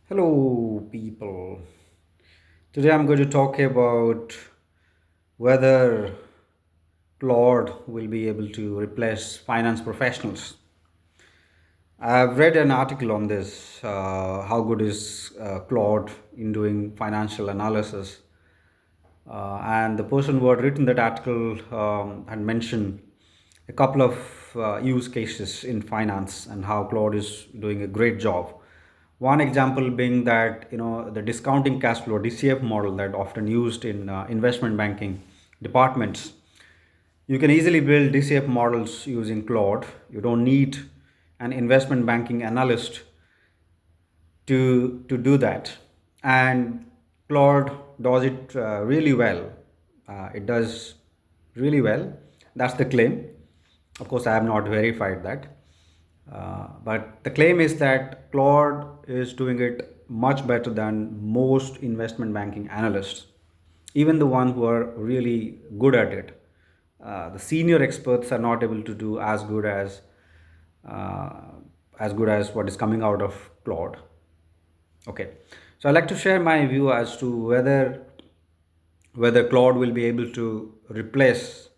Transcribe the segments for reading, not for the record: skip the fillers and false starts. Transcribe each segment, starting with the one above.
Hello, people. Today I'm going to talk about whether Claude will be able to replace finance professionals. I've read an article on this. How good is Claude in doing financial analysis? And the person who had written that article had mentioned a couple of use cases in finance and how Claude is doing a great job. One example being that the discounting cash flow (DCF) model that often used in investment banking departments. You can easily build DCF models using Claude. You don't need an investment banking analyst to do that, and Claude does it really well. It does really well. That's the claim. Of course, I have not verified that, but the claim is that Claude is doing it much better than most investment banking analysts, even the one who are really good at it. The senior experts are not able to do uh, as good as what is coming out of Claude. Okay, so I'd like to share my view as to whether Claude will be able to replace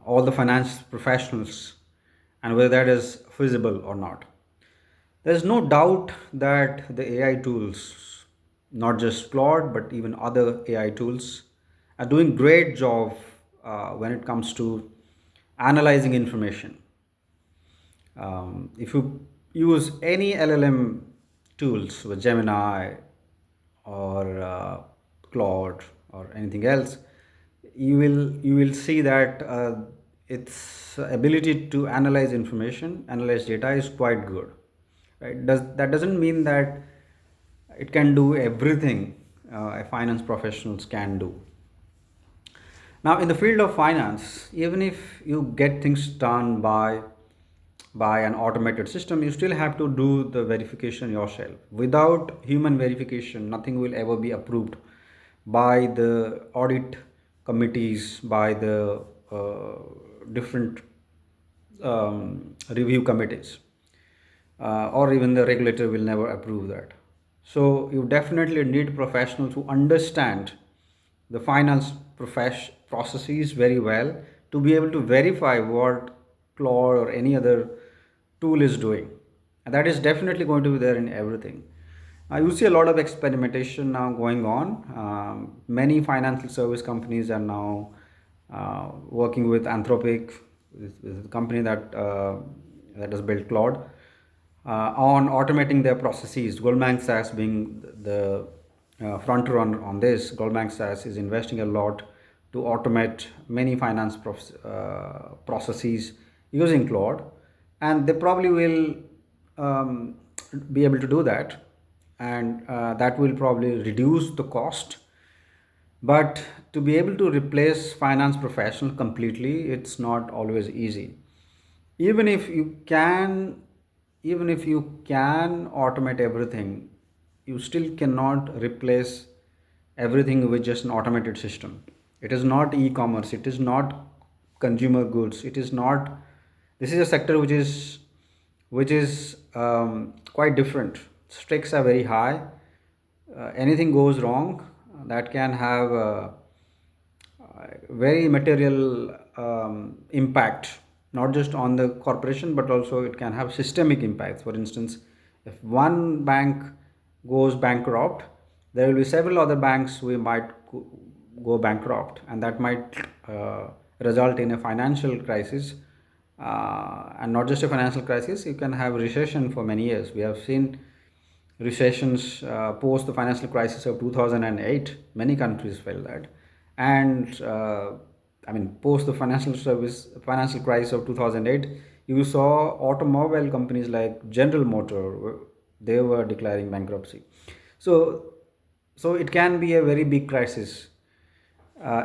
all the finance professionals and whether that is feasible or not. There's no doubt that the AI tools, not just Claude but even other AI tools, are doing great job when it comes to analyzing information. If you use any LLM tools with Gemini or Claude or anything else, you will see that its ability to analyze information, analyze data is quite good. Right? That doesn't mean that it can do everything a finance professionals can do. Now, in the field of finance, even if you get things done by an automated system, you still have to do the verification yourself. Without human verification, nothing will ever be approved by the audit committees, by the different review committees, or even the regulator will never approve that. So you definitely need professionals who understand the finance processes very well to be able to verify what Claude or any other tool is doing. And that is definitely going to be there in everything. You see a lot of experimentation now going on. Many financial service companies are now working with Anthropic, with the company that has built Claude, on automating their processes. Goldman Sachs being the front runner on this. Goldman Sachs is investing a lot to automate many finance processes using Claude, and they probably will be able to do that, and that will probably reduce the cost. But to be able to replace finance professional completely, it's not always easy. Even if you can, even if you can automate everything, you still cannot replace everything with just an automated system. It is not e-commerce. It is not consumer goods. It is not. This is a sector which is quite different. Stakes are very high. Anything goes wrong, that can have very material impact, not just on the corporation, but also it can have systemic impacts. For instance, if one bank goes bankrupt, there will be several other banks who might go bankrupt, and that might result in a financial crisis. And not just a financial crisis, you can have recession for many years. We have seen recessions post the financial crisis of 2008. Many countries felt that, and I mean, post the financial crisis of 2008, you saw automobile companies like General Motor, they were declaring bankruptcy. So so it can be a very big crisis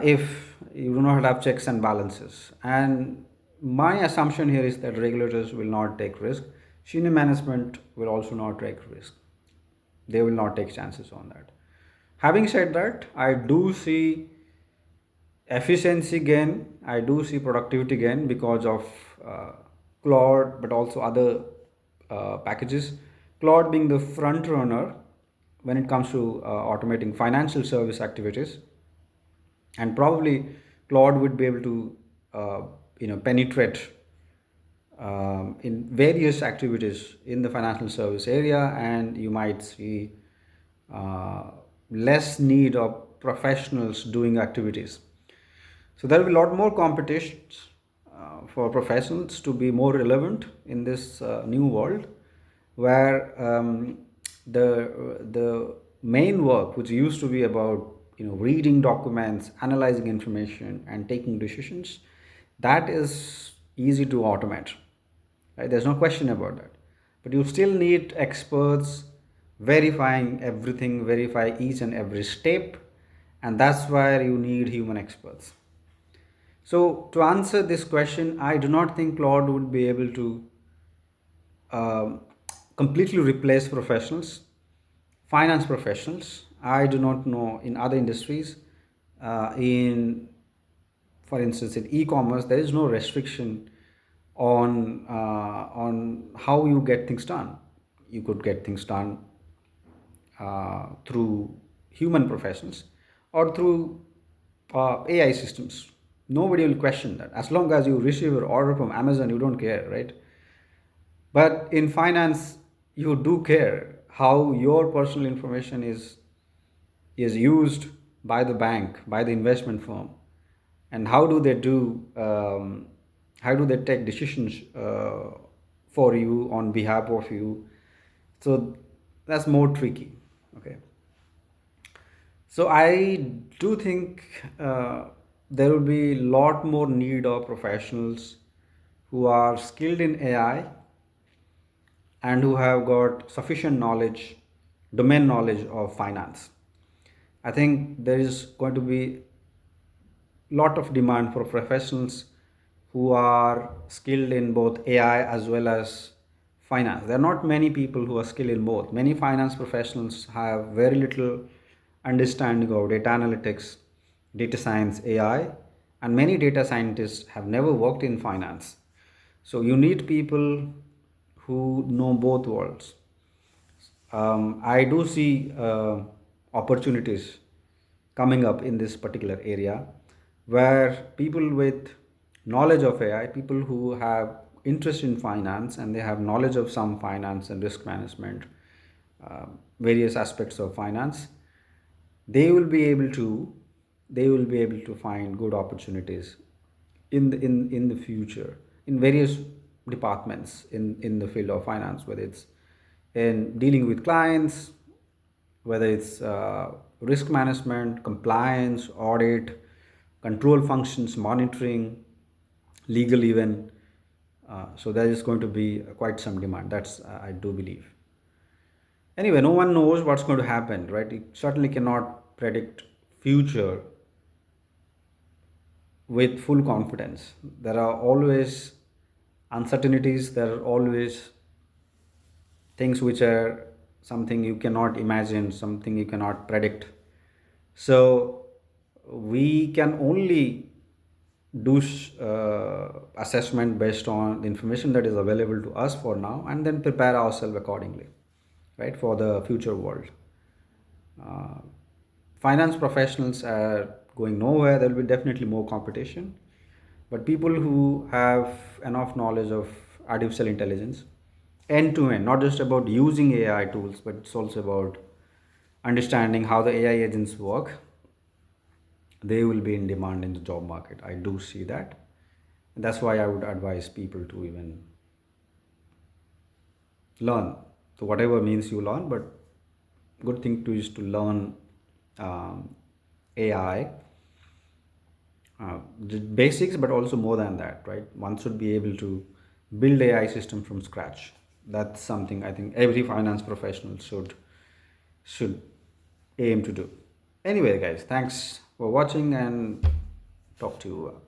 if you do not have checks and balances. And my assumption here is that regulators will not take risk. Senior management will also not take risk. They will not take chances on that. Having said that, I do see efficiency gain. I do see productivity gain because of uh, Claude, but also other packages. Claude being the front runner, when it comes to automating financial service activities, and probably Claude would be able to penetrate in various activities in the financial service area, and you might see uh, less need of professionals doing activities. So there will be a lot more competitions for professionals to be more relevant in this new world, where the main work, which used to be about reading documents, analyzing information, and taking decisions, that is easy to automate. Right? There's no question about that. But you still need experts verifying everything, verify each and every step, and that's where you need human experts. So, to answer this question, I do not think Claude would be able to um, completely replace professionals, finance professionals. I do not know in other industries. For instance, in e-commerce, there is no restriction on how you get things done. You could get things done through human professionals or through AI systems. Nobody will question that. As long as you receive your order from Amazon, you don't care, right? But in finance, you do care how your personal information is used by the bank, by the investment firm, and how do they take decisions for you on behalf of you. So that's more tricky. Okay. So I do think there will be a lot more need of professionals who are skilled in AI and who have got sufficient knowledge, domain knowledge of finance. I think there is going to be lot of demand for professionals who are skilled in both AI as well as finance. There are not many people who are skilled in both. Many finance professionals have very little understanding of data analytics, data science, AI, and many data scientists have never worked in finance. So you need people who know both worlds. I do see opportunities coming up in this particular area where people with knowledge of AI, people who have interest in finance and they have knowledge of some finance and risk management, various aspects of finance, they will be able to find good opportunities in the future in various departments in the field of finance, whether it's in dealing with clients, whether it's risk management, compliance, audit, control functions, monitoring, legal even. So there is going to be quite some demand. That's I do believe. Anyway, no one knows what's going to happen, right? You certainly cannot predict future with full confidence. There are always uncertainties. There are always things which are something you cannot imagine, something you cannot predict. So we can only do assessment based on the information that is available to us for now, and then prepare ourselves accordingly, right, for the future world. uh, Finance professionals are going nowhere. There will be definitely more competition, but people who have enough knowledge of artificial intelligence end to end, not just about using AI tools, but it's also about understanding how the AI agents work, they will be in demand in the job market. I do see that. And that's why I would advise people to even learn. So whatever means you learn, but good thing to is to learn AI, the basics, but also more than that, right? One should be able to build AI system from scratch. That's something I think every finance professional should aim to do. Anyway, guys, thanks for watching and talk to you